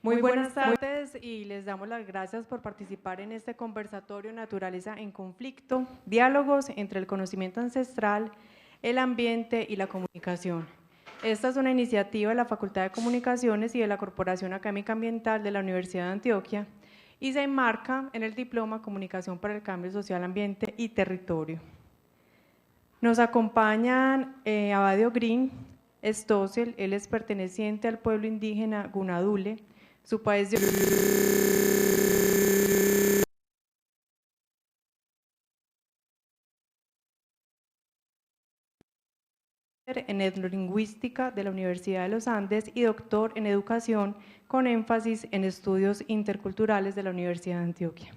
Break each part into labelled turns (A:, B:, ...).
A: Muy buenas tardes y les damos las gracias por participar en este conversatorio Naturaleza en Conflicto, diálogos entre el conocimiento ancestral, el ambiente y la comunicación. Esta es una iniciativa de la Facultad de Comunicaciones y de la Corporación Académica Ambiental de la Universidad de Antioquia y se enmarca en el diploma Comunicación para el Cambio Social, Ambiente y Territorio. Nos acompañan Abadio Green Stossel, él es perteneciente al pueblo indígena Gunadule, su país de en etnolingüística de la Universidad de los Andes y doctor en educación con énfasis en estudios interculturales de la Universidad de Antioquia.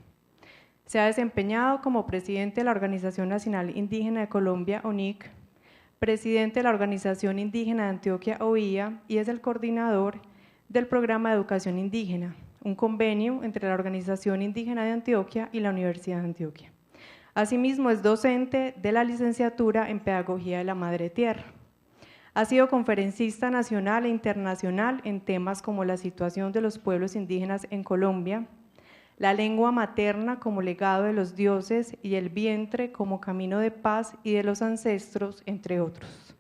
A: Se ha desempeñado como presidente de la Organización Nacional Indígena de Colombia, ONIC, presidente de la Organización Indígena de Antioquia, OIA, y es el coordinador del Programa de Educación Indígena, un convenio entre la Organización Indígena de Antioquia y la Universidad de Antioquia. Asimismo, es docente de la licenciatura en Pedagogía de la Madre Tierra. Ha sido conferencista nacional e internacional en temas como la situación de los pueblos indígenas en Colombia, la lengua materna como legado de los dioses y el vientre como camino de paz y de los ancestros, entre otros.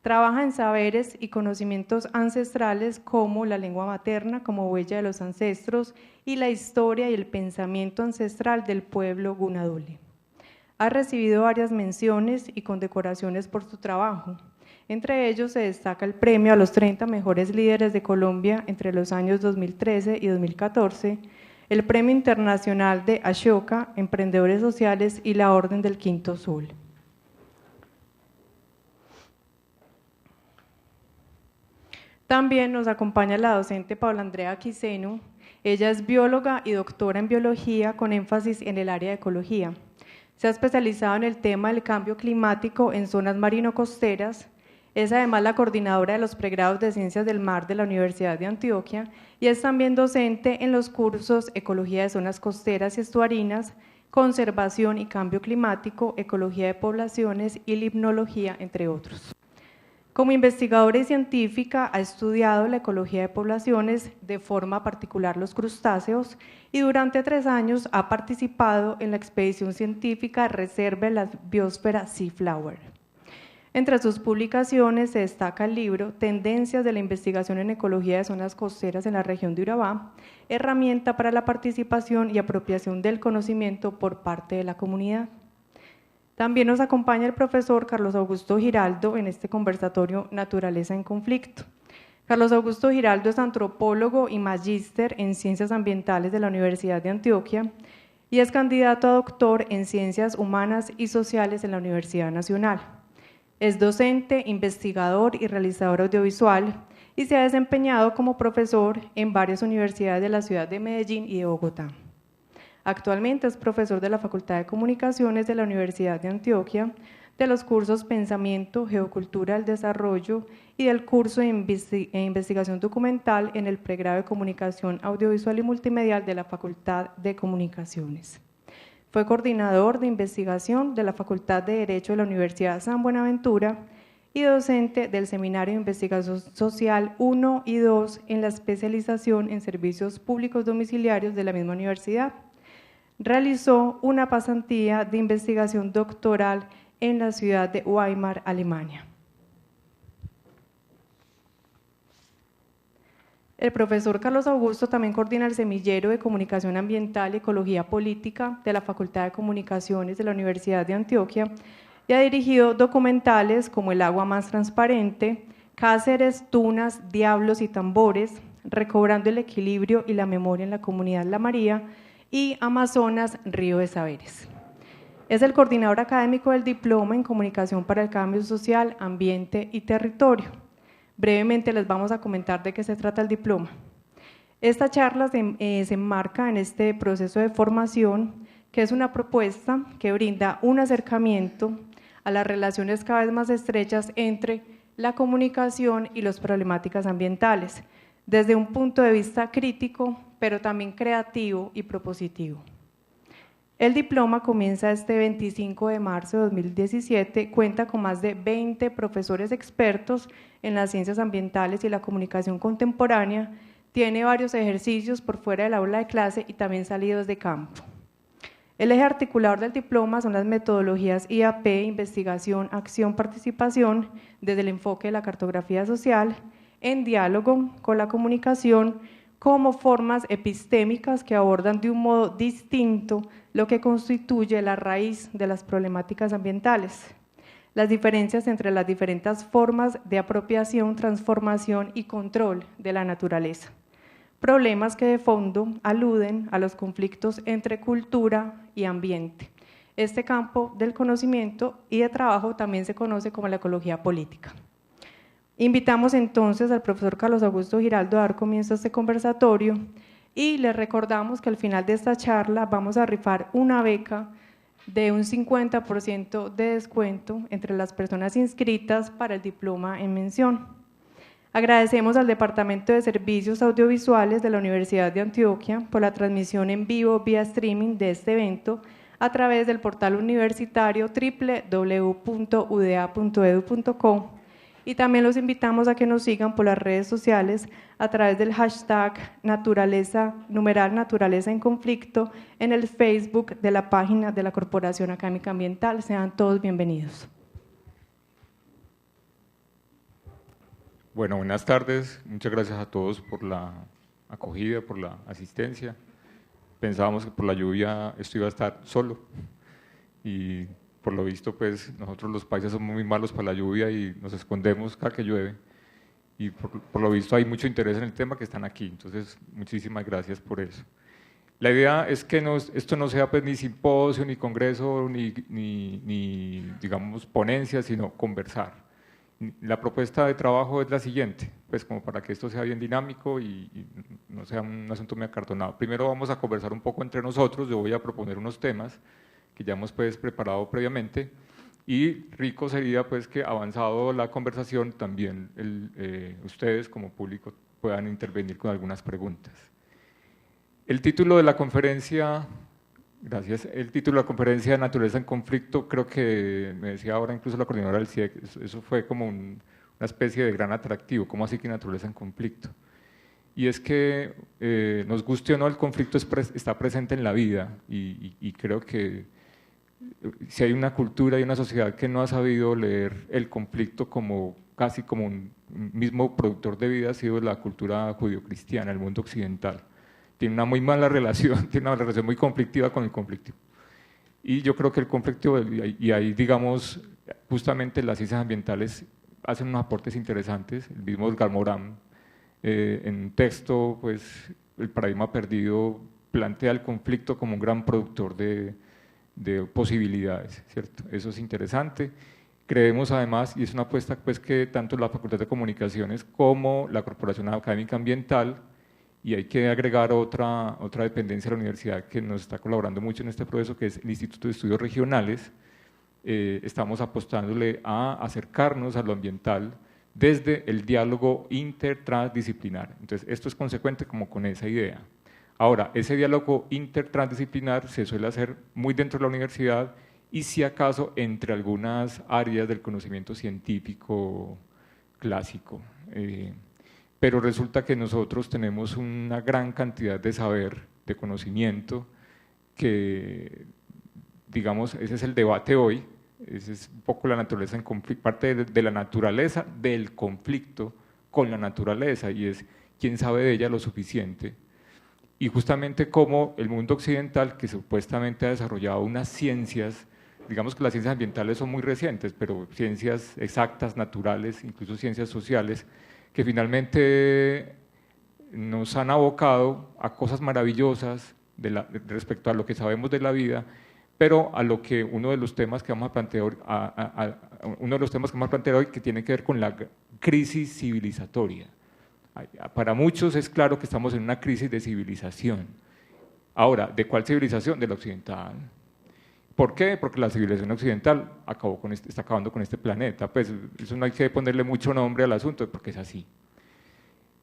A: Trabaja en saberes y conocimientos ancestrales como la lengua materna como huella de los ancestros y la historia y el pensamiento ancestral del pueblo Gunadule. Ha recibido varias menciones y condecoraciones por su trabajo. Entre ellos se destaca el premio a los 30 mejores líderes de Colombia entre los años 2013 y 2014, el Premio Internacional de Ashoka, Emprendedores Sociales y la Orden del Quinto Sol. También nos acompaña la docente Paula Andrea Quiseno. Ella es bióloga y doctora en biología con énfasis en el área de ecología. Se ha especializado en el tema del cambio climático en zonas marino-costeras. Es además la coordinadora de los pregrados de Ciencias del Mar de la Universidad de Antioquia y es también docente en los cursos Ecología de Zonas Costeras y Estuarinas, Conservación y Cambio Climático, Ecología de Poblaciones y Limnología, entre otros. Como investigadora y científica ha estudiado la ecología de poblaciones, de forma particular los crustáceos, y durante 3 años ha participado en la expedición científica Reserva de la Biosfera Seaflower. Entre sus publicaciones se destaca el libro Tendencias de la investigación en ecología de zonas costeras en la región de Urabá, herramienta para la participación y apropiación del conocimiento por parte de la comunidad. También nos acompaña el profesor Carlos Augusto Giraldo en este conversatorio Naturaleza en Conflicto. Carlos Augusto Giraldo es antropólogo y magíster en Ciencias Ambientales de la Universidad de Antioquia y es candidato a doctor en Ciencias Humanas y Sociales en la Universidad Nacional. Es docente, investigador y realizador audiovisual y se ha desempeñado como profesor en varias universidades de la ciudad de Medellín y de Bogotá. Actualmente es profesor de la Facultad de Comunicaciones de la Universidad de Antioquia, de los cursos Pensamiento, Geocultura del Desarrollo y del curso de Investigación Documental en el pregrado de Comunicación Audiovisual y Multimedial de la Facultad de Comunicaciones. Fue coordinador de investigación de la Facultad de Derecho de la Universidad San Buenaventura y docente del Seminario de Investigación Social 1 y 2 en la especialización en Servicios Públicos Domiciliarios de la misma universidad. Realizó una pasantía de investigación doctoral en la ciudad de Weimar, Alemania. El profesor Carlos Augusto también coordina el Semillero de Comunicación Ambiental y Ecología Política de la Facultad de Comunicaciones de la Universidad de Antioquia y ha dirigido documentales como El agua más transparente, Cáceres, Tunas, Diablos y Tambores, Recobrando el equilibrio y la memoria en la comunidad La María, y Amazonas, Río de Saberes. Es el coordinador académico del Diploma en Comunicación para el Cambio Social, Ambiente y Territorio. Brevemente les vamos a comentar de qué se trata el diploma. Esta charla se enmarca en este proceso de formación, que es una propuesta que brinda un acercamiento a las relaciones cada vez más estrechas entre la comunicación y las problemáticas ambientales, desde un punto de vista crítico, pero también creativo y propositivo. El diploma comienza este 25 de marzo de 2017, cuenta con más de 20 profesores expertos en las ciencias ambientales y la comunicación contemporánea, Tiene varios ejercicios por fuera del aula de clase y también salidos de campo. El eje articulador del diploma son las metodologías IAP, investigación, acción, participación, desde el enfoque de la cartografía social, en diálogo con la comunicación, como formas epistémicas que abordan de un modo distinto lo que constituye la raíz de las problemáticas ambientales, las diferencias entre las diferentes formas de apropiación, transformación y control de la naturaleza. Problemas que de fondo aluden a los conflictos entre cultura y ambiente. Este campo del conocimiento y de trabajo también se conoce como la ecología política. Invitamos entonces al profesor Carlos Augusto Giraldo a dar comienzo a este conversatorio y les recordamos que al final de esta charla vamos a rifar una beca de un 50% de descuento entre las personas inscritas para el diploma en mención. Agradecemos al Departamento de Servicios Audiovisuales de la Universidad de Antioquia por la transmisión en vivo vía streaming de este evento a través del portal universitario www.uda.edu.co y también los invitamos a que nos sigan por las redes sociales a través del hashtag naturaleza en conflicto en el Facebook de la página de la Corporación Académica Ambiental. Sean todos bienvenidos.
B: Bueno, buenas tardes, muchas gracias a todos por la acogida, por la asistencia. Pensábamos que por la lluvia esto iba a estar solo y por lo visto pues nosotros los paisas somos muy malos para la lluvia y nos escondemos cada que llueve y por lo visto hay mucho interés en el tema que están aquí, entonces muchísimas gracias por eso. La idea es que esto no sea pues ni simposio, ni congreso, ni digamos ponencia, sino conversar. La propuesta de trabajo es la siguiente, pues como para que esto sea bien dinámico y no sea un asunto muy acartonado. Primero vamos a conversar un poco entre nosotros, yo voy a proponer unos temas que ya hemos pues preparado previamente y rico sería pues que avanzado la conversación también ustedes como público puedan intervenir con algunas preguntas. El título de la conferencia… Gracias. El título de la conferencia Naturaleza en conflicto, creo que me decía ahora incluso la coordinadora del CIEC, eso fue como una especie de gran atractivo, ¿cómo así que naturaleza en conflicto? Y es que nos guste o no, el conflicto está presente en la vida y creo que si hay una cultura y una sociedad que no ha sabido leer el conflicto como casi como un mismo productor de vida, ha sido la cultura judio-cristiana, el mundo occidental. Tiene una muy mala relación, tiene una relación muy conflictiva con el conflicto. Y yo creo que el conflicto, y ahí digamos, justamente las ciencias ambientales hacen unos aportes interesantes, el mismo Edgar Morin, en un texto, pues, El paradigma perdido, plantea el conflicto como un gran productor de posibilidades, ¿cierto? Eso es interesante. Creemos además, y es una apuesta pues, que tanto la Facultad de Comunicaciones como la Corporación Académica Ambiental, y hay que agregar otra dependencia de la universidad que nos está colaborando mucho en este proceso, que es el Instituto de Estudios Regionales. Estamos apostándole a acercarnos a lo ambiental desde el diálogo intertransdisciplinar. Entonces, esto es consecuente como con esa idea. Ahora, ese diálogo intertransdisciplinar se suele hacer muy dentro de la universidad y si acaso entre algunas áreas del conocimiento científico clásico. Pero resulta que nosotros tenemos una gran cantidad de saber, de conocimiento, que, digamos, ese es el debate hoy, ese es un poco la naturaleza en conflicto, parte de la naturaleza del conflicto con la naturaleza, y es quién sabe de ella lo suficiente. Y justamente como el mundo occidental, que supuestamente ha desarrollado unas ciencias, digamos que las ciencias ambientales son muy recientes, pero ciencias exactas, naturales, incluso ciencias sociales, que finalmente nos han abocado a cosas maravillosas respecto a lo que sabemos de la vida, pero a lo que uno de los temas que vamos a plantear hoy, que tiene que ver con la crisis civilizatoria. Para muchos es claro que estamos en una crisis de civilización. Ahora, ¿de cuál civilización? De la occidental. ¿Por qué? Porque la civilización occidental está acabando con este planeta. Pues eso no hay que ponerle mucho nombre al asunto, porque es así.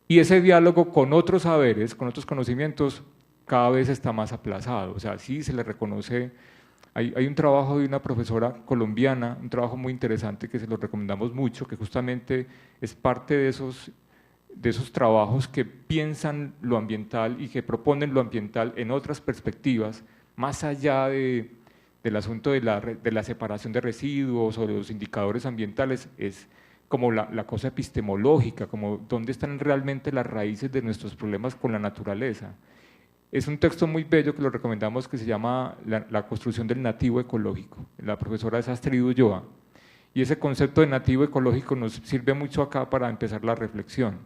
B: Y ese diálogo con otros saberes, con otros conocimientos, cada vez está más aplazado. O sea, sí se le reconoce. Hay un trabajo de una profesora colombiana, un trabajo muy interesante que se lo recomendamos mucho, que justamente es parte de esos de esos trabajos que piensan lo ambiental y que proponen lo ambiental en otras perspectivas, más allá del asunto de la separación de residuos o de los indicadores ambientales, es como la cosa epistemológica, como dónde están realmente las raíces de nuestros problemas con la naturaleza. Es un texto muy bello que lo recomendamos, que se llama La construcción del nativo ecológico, la profesora es Astrid Ulloa, y ese concepto de nativo ecológico nos sirve mucho acá para empezar la reflexión,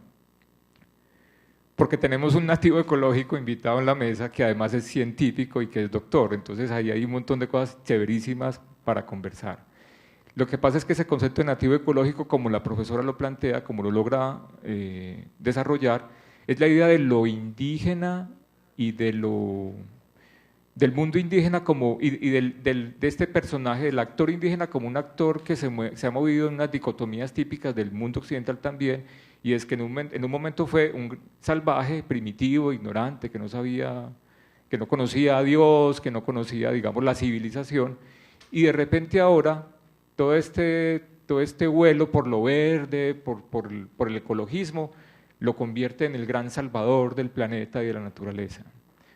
B: porque tenemos un nativo ecológico invitado en la mesa que además es científico y que es doctor, entonces ahí hay un montón de cosas chéverísimas para conversar. Lo que pasa es que ese concepto de nativo ecológico, como la profesora lo plantea, como lo logra desarrollar, es la idea de lo indígena y del mundo indígena de este personaje, del actor indígena como un actor que se ha movido en unas dicotomías típicas del mundo occidental también, y es que en un momento fue un salvaje, primitivo, ignorante, que no conocía a Dios, que no conocía, digamos, la civilización, y de repente ahora todo este vuelo por lo verde, por el ecologismo, lo convierte en el gran salvador del planeta y de la naturaleza.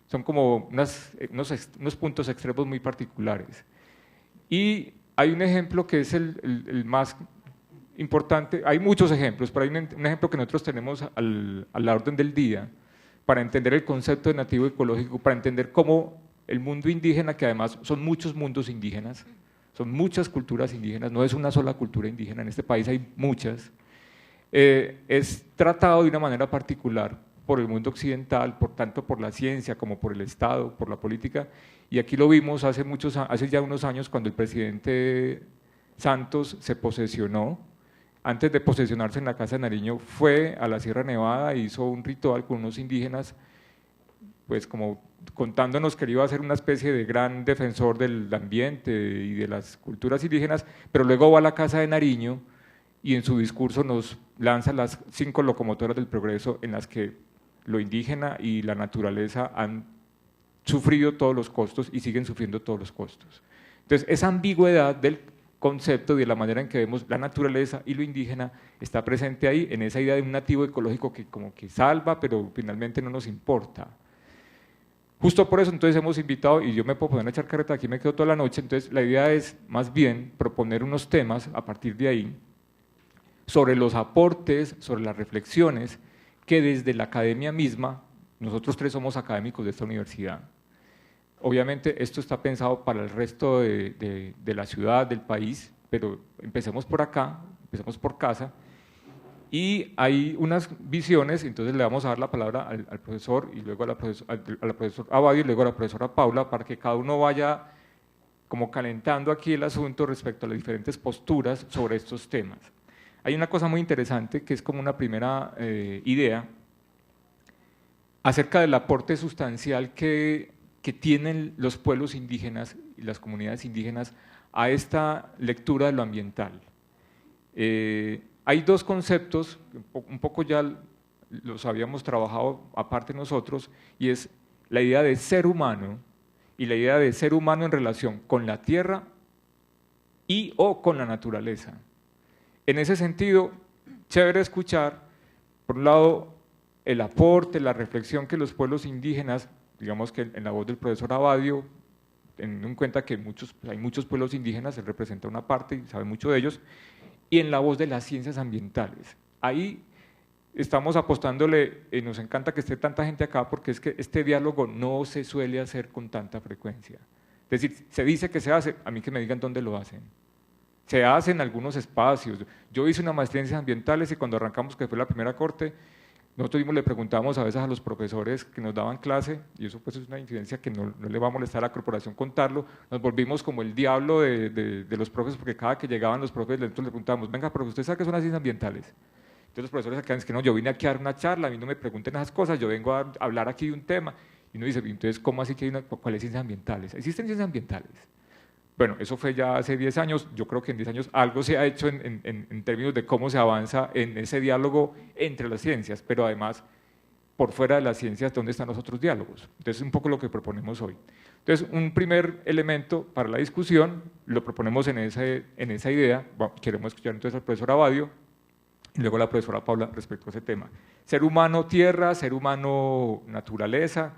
B: Son como unos puntos extremos muy particulares. Y hay un ejemplo que es el más importante, hay muchos ejemplos, pero hay un ejemplo que nosotros tenemos a la orden del día para entender el concepto de nativo ecológico, para entender cómo el mundo indígena, que además son muchos mundos indígenas, son muchas culturas indígenas, no es una sola cultura indígena, en este país hay muchas, es tratado de una manera particular por el mundo occidental, tanto por la ciencia como por el Estado, por la política, y aquí lo vimos hace ya unos años cuando el presidente Santos se posesionó. Antes de posesionarse en la Casa de Nariño, fue a la Sierra Nevada e hizo un ritual con unos indígenas, pues como contándonos que iba a ser una especie de gran defensor del ambiente y de las culturas indígenas, pero luego va a la Casa de Nariño y en su discurso nos lanza las 5 locomotoras del progreso en las que lo indígena y la naturaleza han sufrido todos los costos y siguen sufriendo todos los costos. Entonces, esa ambigüedad del concepto y de la manera en que vemos la naturaleza y lo indígena está presente ahí, en esa idea de un nativo ecológico que como que salva, pero finalmente no nos importa. Justo por eso entonces hemos invitado, y yo me puedo poner a echar carreta, aquí me quedo toda la noche, entonces la idea es más bien proponer unos temas a partir de ahí sobre los aportes, sobre las reflexiones que desde la academia misma, nosotros 3 somos académicos de esta universidad. Obviamente esto está pensado para el resto de la ciudad, del país, pero empecemos por acá, empecemos por casa, y hay unas visiones, entonces le vamos a dar la palabra al profesor y luego a la profesora Abadio y luego a la profesora Paula para que cada uno vaya como calentando aquí el asunto respecto a las diferentes posturas sobre estos temas. Hay una cosa muy interesante que es como una primera idea acerca del aporte sustancial que tienen los pueblos indígenas y las comunidades indígenas a esta lectura de lo ambiental. Hay 2 conceptos, un poco ya los habíamos trabajado aparte nosotros, y es la idea de ser humano y la idea de ser humano en relación con la tierra y o con la naturaleza. En ese sentido, chévere escuchar, por un lado, el aporte, la reflexión que los pueblos indígenas, digamos que en la voz del profesor Abadio, teniendo en cuenta que hay muchos pueblos indígenas, él representa una parte y sabe mucho de ellos, y en la voz de las ciencias ambientales. Ahí estamos apostándole, nos encanta que esté tanta gente acá porque es que este diálogo no se suele hacer con tanta frecuencia. Es decir, se dice que se hace, a mí que me digan dónde lo hacen. Se hace en algunos espacios. Yo hice una maestría en ciencias ambientales y cuando arrancamos, que fue la primera corte, nosotros mismos le preguntábamos a veces a los profesores que nos daban clase, y eso pues es una incidencia que no le va a molestar a la corporación contarlo, nos volvimos como el diablo de los profes, porque cada que llegaban los profes, nosotros le preguntábamos, venga, profe, ¿usted sabe qué son las ciencias ambientales? Entonces los profesores acá dicen que no, yo vine aquí a dar una charla, a mí no me pregunten esas cosas, yo vengo a hablar aquí de un tema, y uno dice, entonces, ¿cómo así que hay cuáles ciencias ambientales? ¿Existen ciencias ambientales? Bueno, eso fue ya hace 10 años, yo creo que en 10 años algo se ha hecho en términos de cómo se avanza en ese diálogo entre las ciencias, pero además, por fuera de las ciencias, ¿dónde están los otros diálogos? Entonces, es un poco lo que proponemos hoy. Entonces, un primer elemento para la discusión, lo proponemos en esa idea, bueno, queremos escuchar entonces al profesor Abadio, y luego la profesora Paula respecto a ese tema. Ser humano tierra, ser humano naturaleza.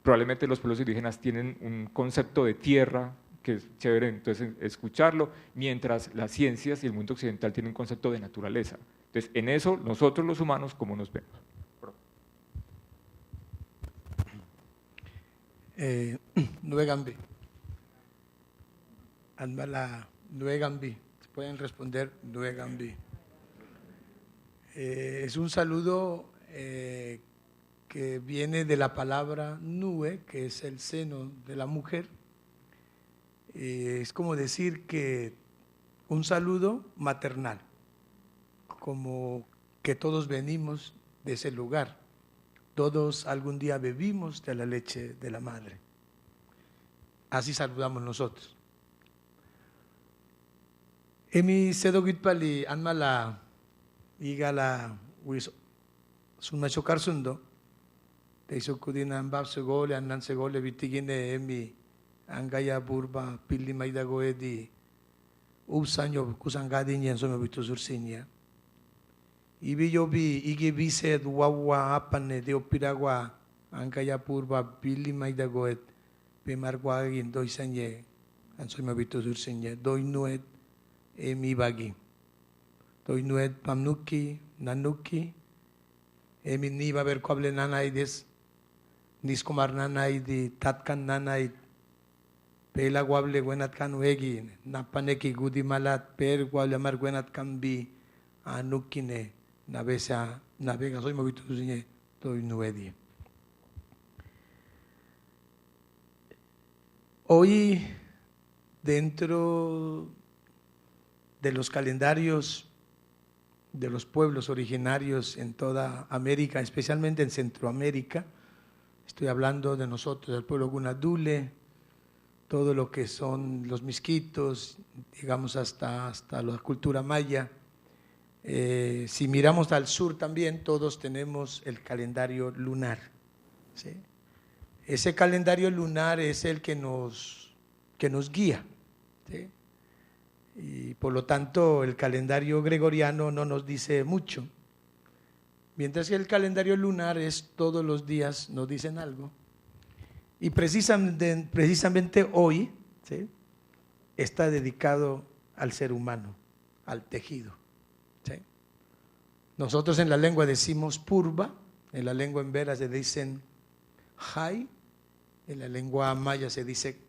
B: Probablemente los pueblos indígenas tienen un concepto de tierra que es chévere entonces escucharlo, mientras las ciencias y el mundo occidental tienen un concepto de naturaleza. Entonces, en eso, nosotros los humanos, ¿cómo nos vemos?
C: Nuegambi. Andala Nuegambi. Pueden responder Nuegambi. Es un saludo que viene de la palabra nue, que es el seno de la mujer. Es como decir que un saludo maternal, como que todos venimos de ese lugar, todos algún día bebimos de la leche de la madre. Así saludamos nosotros. Emi sedogit pali anmala igala wis sunma chokar sundo te sokudina ambab segole annan segole bitigine emi angaya burba pilli maidago edi usanyo kusangadi nyen somo bitu sursinya ibi yobi igi bise duwawa apane de opiragua angaya burba pilli maidago ed pemargwa gindo isanye ansomo bitu sursinya doinuet emi bagi doinuet pamnuki nanuki emi ni baber koble nanaides niskomar nanaidi tatkan nanaid pela guable guenat kan wegi napaneki gudi malat per guable mar guenat kambi anukine navesa navega soy movito suñe doinuedi. Hoy dentro de los calendarios de los pueblos originarios en toda América, especialmente en Centroamérica, estoy hablando de nosotros, del pueblo Gunadule, todo lo que son los misquitos, digamos hasta la cultura maya. Si miramos al sur también, todos tenemos el calendario lunar, ¿sí? Ese calendario lunar es el que nos guía, ¿sí? Y por lo tanto el calendario gregoriano no nos dice mucho, mientras que el calendario lunar es todos los días nos dicen algo. Y precisamente hoy, ¿sí?, está dedicado al ser humano, al tejido, ¿sí? Nosotros en la lengua decimos purva, en la lengua embera se dicen jai, en la lengua maya se dice